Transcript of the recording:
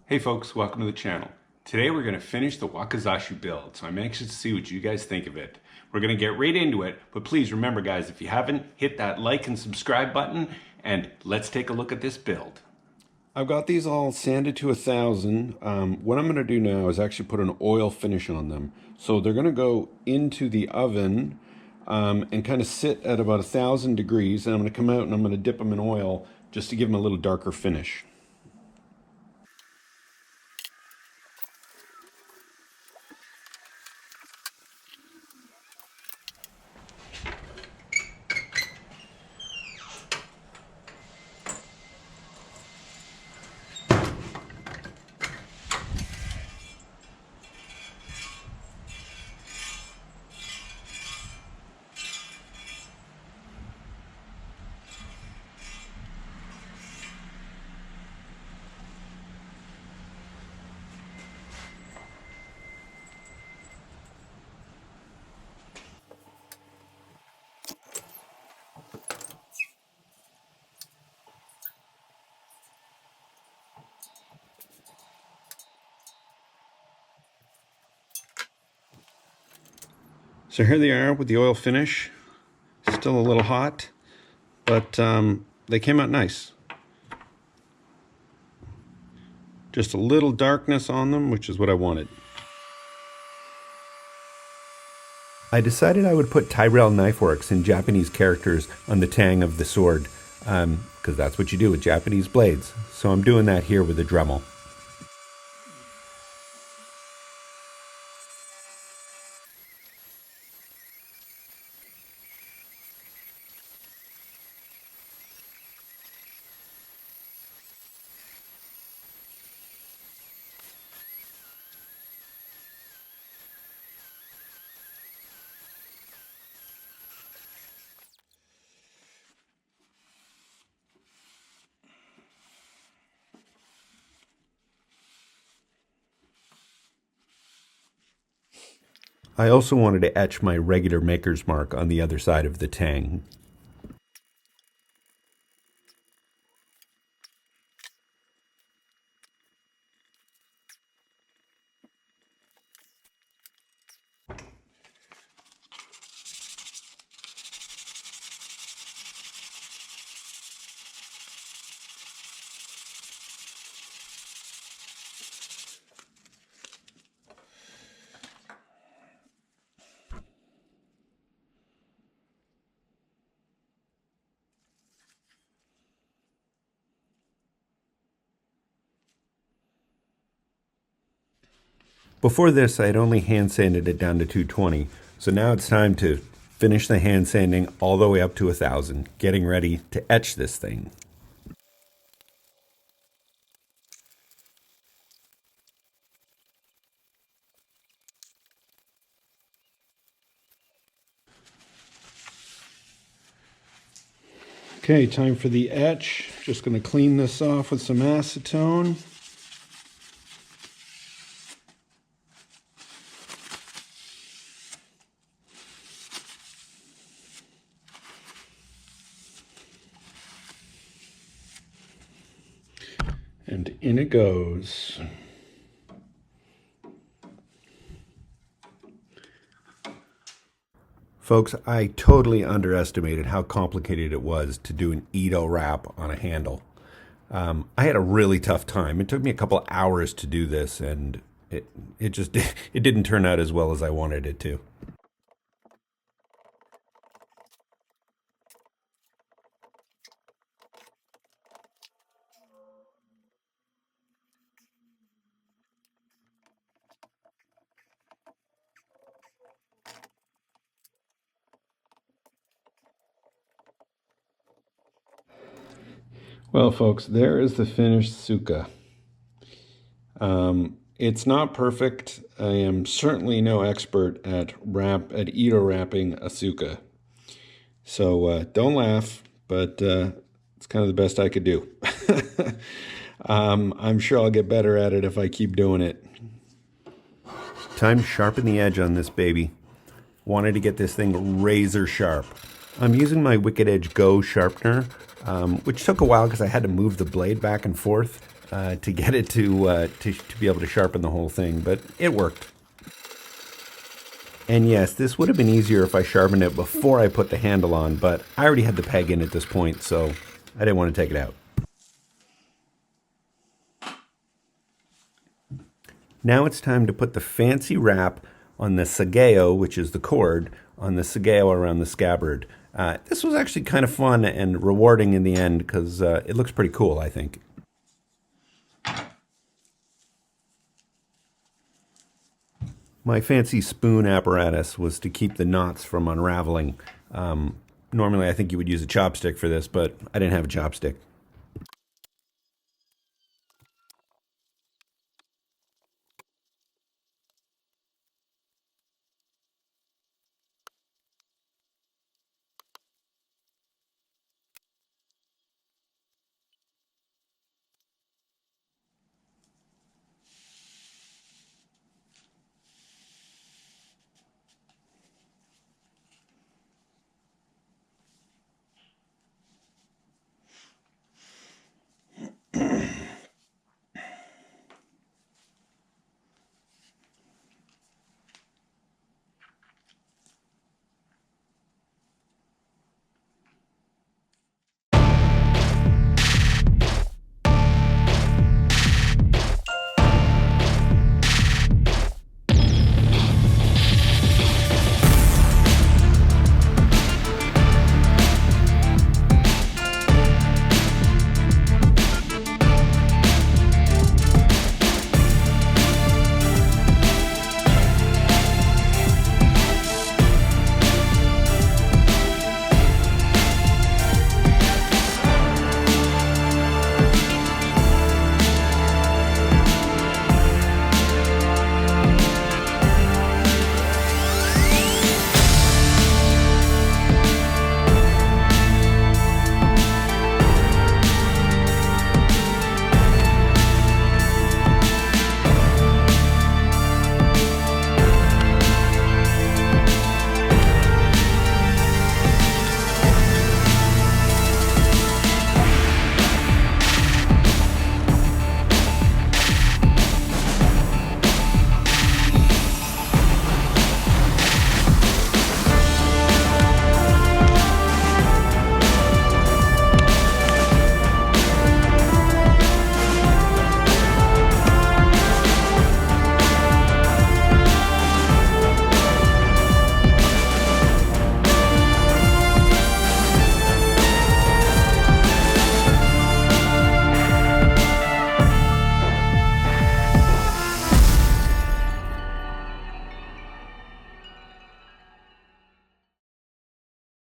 Hey folks, welcome to the channel. Today we're going to finish the Wakizashi build, so I'm anxious to see what you guys think of it. We're going to get right into it, but please remember guys, if you haven't, hit that like and subscribe button, and let's take a look at this build. I've got these all sanded to 1,000. What I'm going to do now is actually put an oil finish on them. So they're going to go into the oven and kind of sit at about 1,000 degrees, and I'm going to come out and I'm going to dip them in oil just to give them a little darker finish. So here they are with the oil finish. Still a little hot, but they came out nice. Just a little darkness on them, which is what I wanted. I decided I would put Tyrell Knifeworks and Japanese characters on the tang of the sword, because that's what you do with Japanese blades. So I'm doing that here with the Dremel. I also wanted to etch my regular maker's mark on the other side of the tang. Before this, I had only hand sanded it down to 220, so now it's time to finish the hand sanding all the way up to 1,000, getting ready to etch this thing. Okay, time for the etch. Just going to clean this off with some acetone. And in it goes. Folks, I totally underestimated how complicated it was to do an Edo wrap on a handle. I had a really tough time. It took me a couple hours to do this, and it didn't turn out as well as I wanted it to. Well, folks, there is the finished Tsuka. It's not perfect. I am certainly no expert at Edo wrapping a Tsuka. So don't laugh, but it's kind of the best I could do. I'm sure I'll get better at it if I keep doing it. Time to sharpen the edge on this baby. Wanted to get this thing razor sharp. I'm using my Wicked Edge Go sharpener, which took a while because I had to move the blade back and forth. to get it to be able to sharpen the whole thing, but it worked. And yes, this would have been easier if I sharpened it before I put the handle on, but I already had the peg in at this point, so I didn't want to take it out. Now it's time to put the fancy wrap on the sageo, which is the cord, on the sageo around the scabbard. This was actually kind of fun and rewarding in the end because it looks pretty cool, I think. My fancy spoon apparatus was to keep the knots from unraveling. Normally I think you would use a chopstick for this, but I didn't have a chopstick.